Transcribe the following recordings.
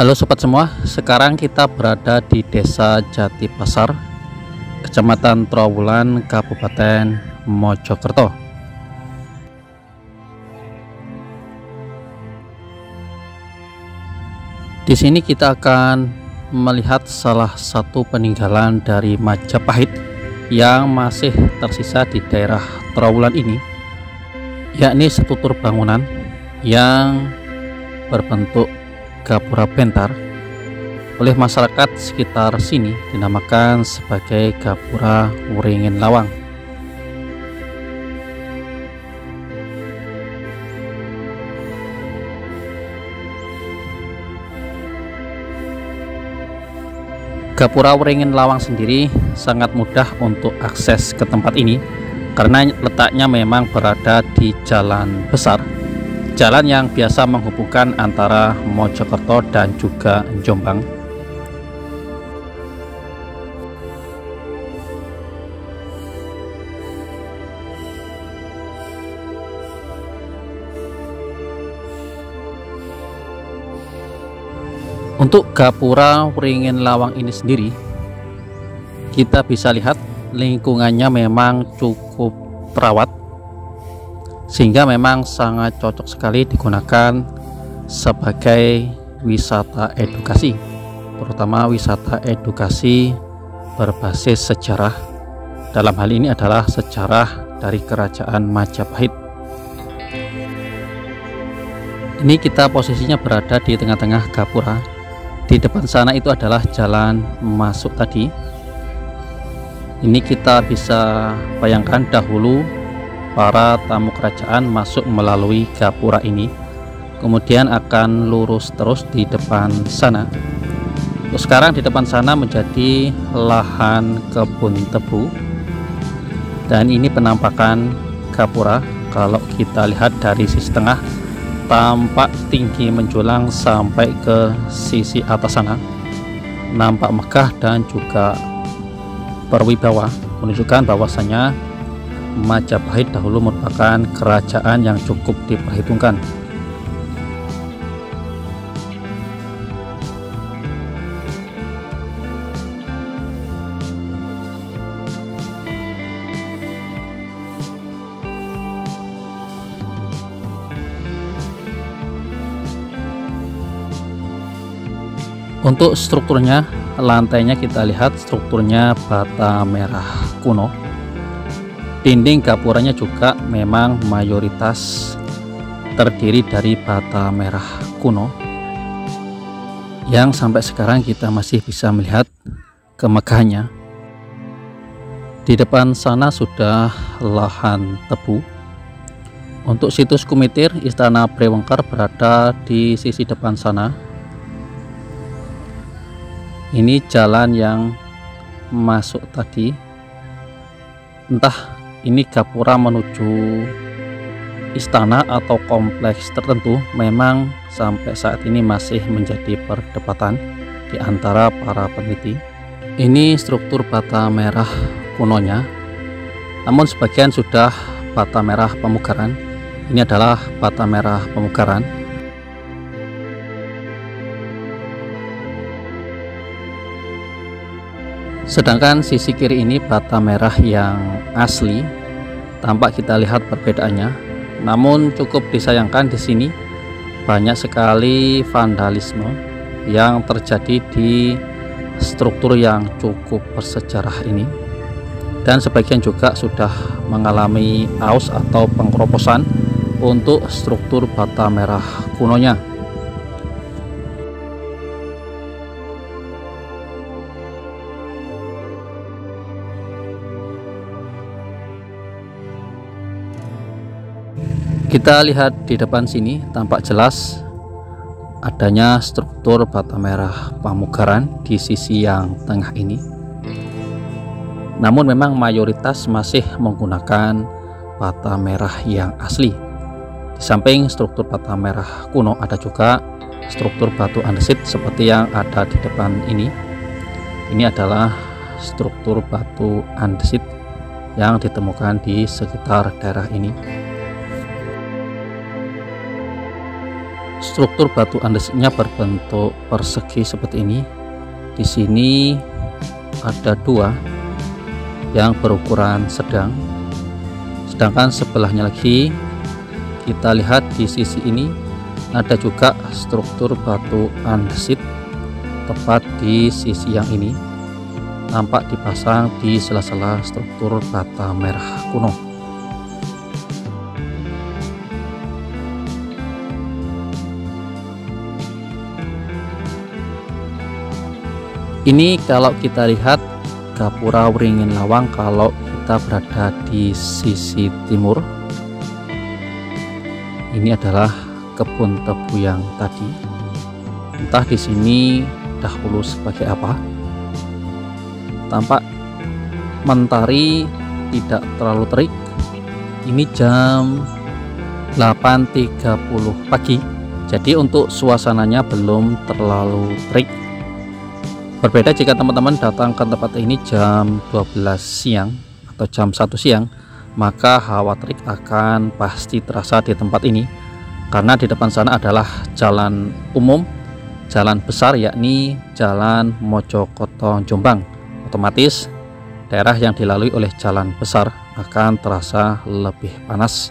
Halo sobat semua, sekarang kita berada di Desa Jatipasar, Kecamatan Trowulan, Kabupaten Mojokerto. Di sini kita akan melihat salah satu peninggalan dari Majapahit yang masih tersisa di daerah Trowulan ini, yakni setutur bangunan yang berbentuk gapura bentar, oleh masyarakat sekitar sini dinamakan sebagai Gapura Wringin Lawang. Gapura Wringin Lawang sendiri sangat mudah untuk akses ke tempat ini karena letaknya memang berada di jalan besar, jalan yang biasa menghubungkan antara Mojokerto dan juga Jombang. Untuk Gapura Wringin Lawang ini sendiri, kita bisa lihat lingkungannya memang cukup terawat, sehingga memang sangat cocok sekali digunakan sebagai wisata edukasi, terutama wisata edukasi berbasis sejarah. Dalam hal ini adalah sejarah dari Kerajaan Majapahit. Ini kita posisinya berada di tengah-tengah gapura. Di depan sana itu adalah jalan masuk tadi. Ini kita bisa bayangkan dahulu para tamu kerajaan masuk melalui gapura ini, kemudian akan lurus terus di depan sana. Terus sekarang di depan sana menjadi lahan kebun tebu, dan ini penampakan gapura. Kalau kita lihat dari sisi tengah, tampak tinggi menjulang sampai ke sisi atas sana, nampak megah dan juga berwibawa, menunjukkan bahwasanya Majapahit dahulu merupakan kerajaan yang cukup diperhitungkan. Untuk strukturnya, lantainya kita lihat strukturnya bata merah kuno. Dinding gapuranya juga memang mayoritas terdiri dari bata merah kuno, yang sampai sekarang kita masih bisa melihat kemegahannya. Di depan sana sudah lahan tebu. Untuk situs Kumitir Istana Brewengker berada di sisi depan sana. Ini jalan yang masuk tadi, entah ini gapura menuju istana atau kompleks tertentu, memang sampai saat ini masih menjadi perdebatan di antara para peneliti. Ini struktur bata merah kunonya, namun sebagian sudah bata merah pemugaran. Ini adalah bata merah pemugaran. Sedangkan sisi kiri ini bata merah yang asli, tampak kita lihat perbedaannya. Namun cukup disayangkan di sini banyak sekali vandalisme yang terjadi di struktur yang cukup bersejarah ini, dan sebagian juga sudah mengalami aus atau pengkeroposan untuk struktur bata merah kunonya. Kita lihat di depan sini, tampak jelas adanya struktur bata merah pemugaran di sisi yang tengah ini. Namun memang mayoritas masih menggunakan bata merah yang asli. Di samping struktur bata merah kuno, ada juga struktur batu andesit seperti yang ada di depan ini. Ini adalah struktur batu andesit yang ditemukan di sekitar daerah ini. struktur batu andesitnya berbentuk persegi seperti ini. Di sini ada dua yang berukuran sedang, sedangkan sebelahnya lagi kita lihat di sisi ini ada juga struktur batu andesit tepat di sisi yang ini, nampak dipasang di sela-sela struktur bata merah kuno. Ini kalau kita lihat Gapura Wringin Lawang kalau kita berada di sisi timur. Ini adalah kebun tebu yang tadi. Entah di sini dahulu sebagai apa. Tampak mentari tidak terlalu terik. Ini jam 8.30 pagi. Jadi untuk suasananya belum terlalu terik. Berbeda jika teman-teman datang ke tempat ini jam 12 siang atau jam 1 siang, maka hawa terik akan pasti terasa di tempat ini, karena di depan sana adalah jalan umum, jalan besar, yakni Jalan Mojokerto Jombang. Otomatis daerah yang dilalui oleh jalan besar akan terasa lebih panas.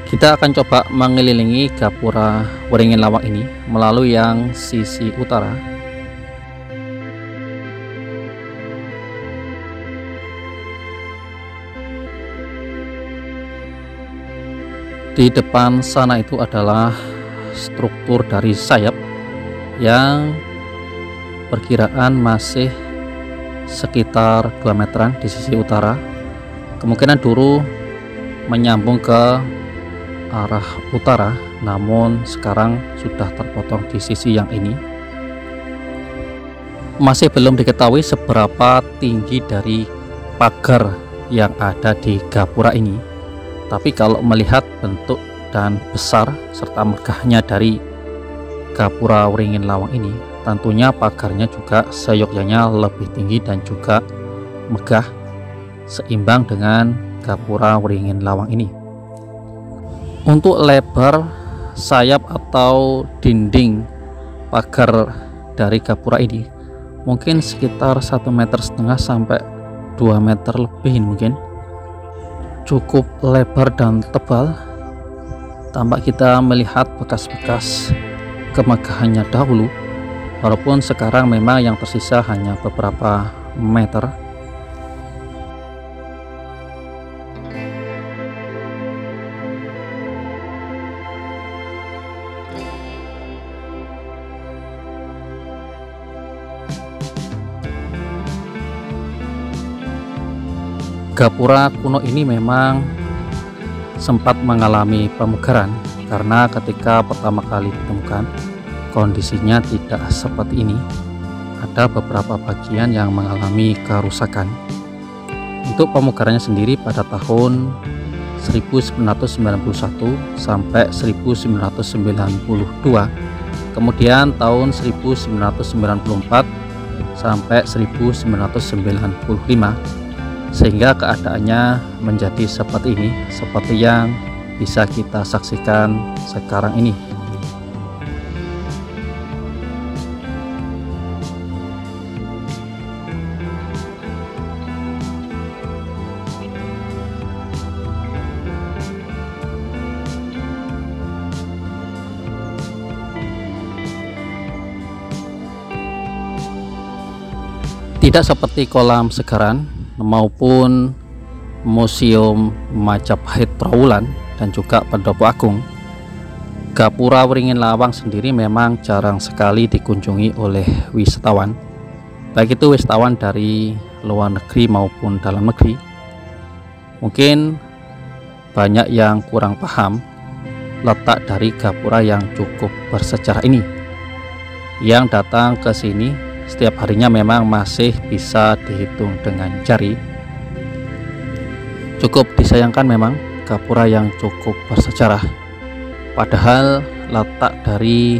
Kita akan coba mengelilingi Gapura Wringin Lawang ini melalui yang sisi utara. Di depan sana itu adalah struktur dari sayap yang perkiraan masih sekitar 2 meteran di sisi utara. Kemungkinan dulu menyambung ke arah utara, namun sekarang sudah terpotong di sisi yang ini. Masih belum diketahui seberapa tinggi dari pagar yang ada di Gapura ini, tapi kalau melihat bentuk dan besar serta megahnya dari Gapura Wringin Lawang ini, tentunya pagarnya juga seyogyanya lebih tinggi dan juga megah, seimbang dengan Gapura Wringin Lawang ini. Untuk lebar sayap atau dinding pagar dari Gapura ini mungkin sekitar 1,5 meter sampai 2 meter lebih, mungkin cukup lebar dan tebal. Tampak kita melihat bekas-bekas kemegahannya dahulu, walaupun sekarang memang yang tersisa hanya beberapa meter. Gapura kuno ini memang sempat mengalami pemugaran, karena ketika pertama kali ditemukan kondisinya tidak seperti ini. Ada beberapa bagian yang mengalami kerusakan. Untuk pemugarannya sendiri pada tahun 1991 sampai 1992, kemudian tahun 1994 sampai 1995, sehingga keadaannya menjadi seperti ini, seperti yang bisa kita saksikan sekarang ini. Tidak seperti kolam Segaran maupun Museum Majapahit Trowulan dan juga Pendopo Agung, Gapura Wringin Lawang sendiri memang jarang sekali dikunjungi oleh wisatawan, baik itu wisatawan dari luar negeri maupun dalam negeri. Mungkin banyak yang kurang paham letak dari Gapura yang cukup bersejarah ini. Yang datang ke sini setiap harinya memang masih bisa dihitung dengan jari. Cukup disayangkan memang Gapura yang cukup bersejarah, padahal letak dari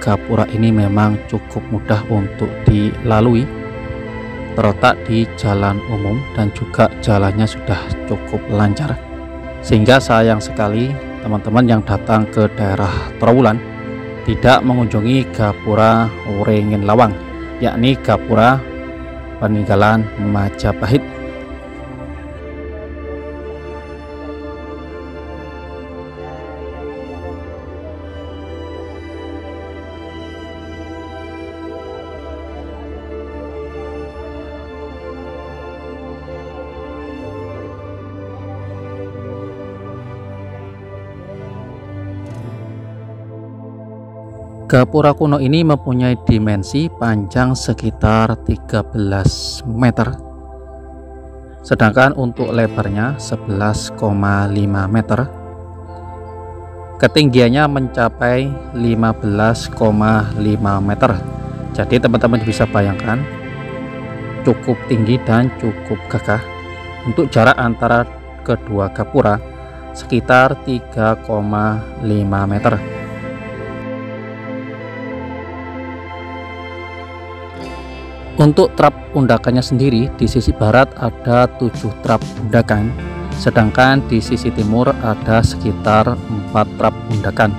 Gapura ini memang cukup mudah untuk dilalui. terletak di jalan umum dan juga jalannya sudah cukup lancar, sehingga sayang sekali teman-teman yang datang ke daerah Trowulan tidak mengunjungi Gapura Wringin Lawang, yakni Gapura peninggalan Majapahit. Gapura kuno ini mempunyai dimensi panjang sekitar 13 meter, sedangkan untuk lebarnya 11,5 meter. Ketinggiannya mencapai 15,5 meter. Jadi teman-teman bisa bayangkan cukup tinggi dan cukup gagah. Untuk jarak antara kedua gapura sekitar 3,5 meter. Untuk trap undakannya sendiri, di sisi barat ada 7 trap undakan, sedangkan di sisi timur ada sekitar 4 trap undakan.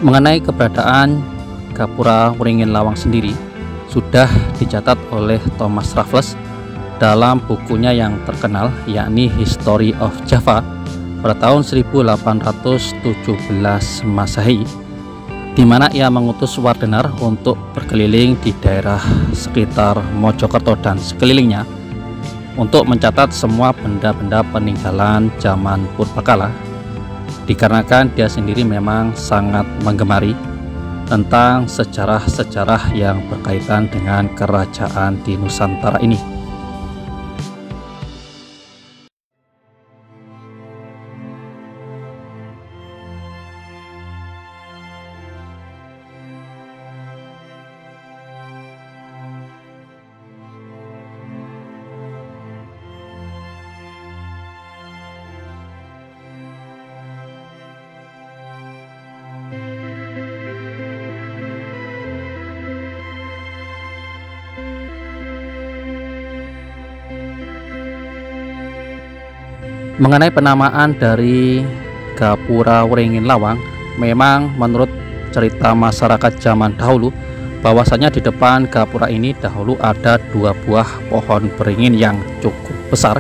Mengenai keberadaan Gapura Wringin Lawang sendiri sudah dicatat oleh Thomas Raffles dalam bukunya yang terkenal, yakni History of Java pada tahun 1817 Masehi, di mana ia mengutus Wardener untuk berkeliling di daerah sekitar Mojokerto dan sekelilingnya untuk mencatat semua benda-benda peninggalan zaman purbakala, dikarenakan dia sendiri memang sangat menggemari tentang sejarah-sejarah yang berkaitan dengan kerajaan di Nusantara ini. Mengenai penamaan dari Gapura Wringin Lawang, memang menurut cerita masyarakat zaman dahulu bahwasanya di depan gapura ini dahulu ada 2 buah pohon beringin yang cukup besar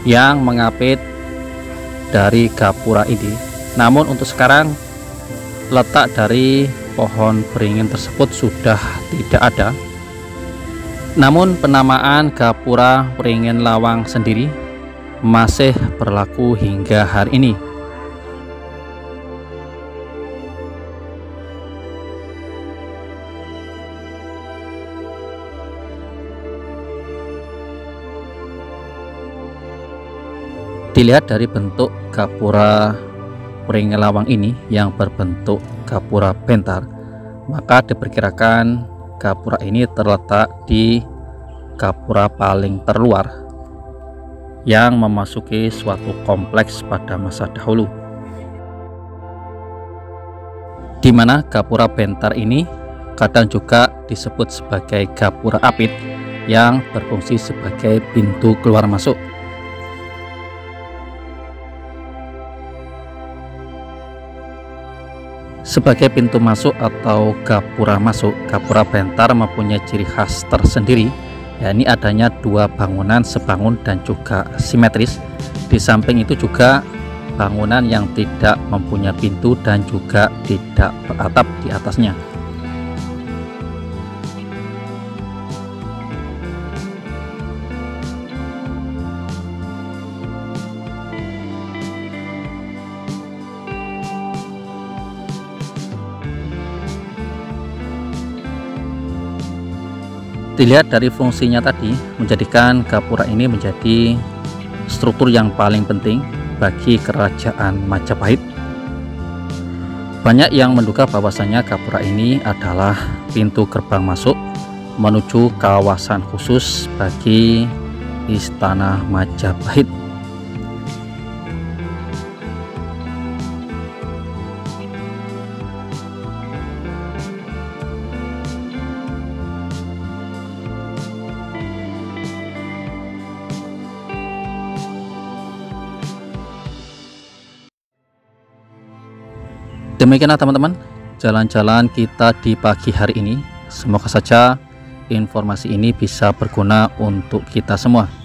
yang mengapit dari gapura ini. Namun untuk sekarang letak dari pohon beringin tersebut sudah tidak ada. Namun penamaan Gapura Wringin Lawang sendiri masih berlaku hingga hari ini. Dilihat dari bentuk Gapura Wringin Lawang ini yang berbentuk gapura bentar, maka diperkirakan gapura ini terletak di gapura paling terluar yang memasuki suatu kompleks pada masa dahulu, di mana gapura bentar ini kadang juga disebut sebagai gapura apit yang berfungsi sebagai pintu keluar masuk. Sebagai pintu masuk atau gapura masuk, gapura bentar mempunyai ciri khas tersendiri, yakni adanya 2 bangunan sebangun dan juga simetris. Di samping itu juga bangunan yang tidak mempunyai pintu dan juga tidak beratap di atasnya. Dilihat dari fungsinya tadi, menjadikan gapura ini menjadi struktur yang paling penting bagi kerajaan Majapahit. Banyak yang menduga bahwasanya gapura ini adalah pintu gerbang masuk menuju kawasan khusus bagi Istana Majapahit. Demikianlah teman-teman jalan-jalan kita di pagi hari ini. Semoga saja informasi ini bisa berguna untuk kita semua.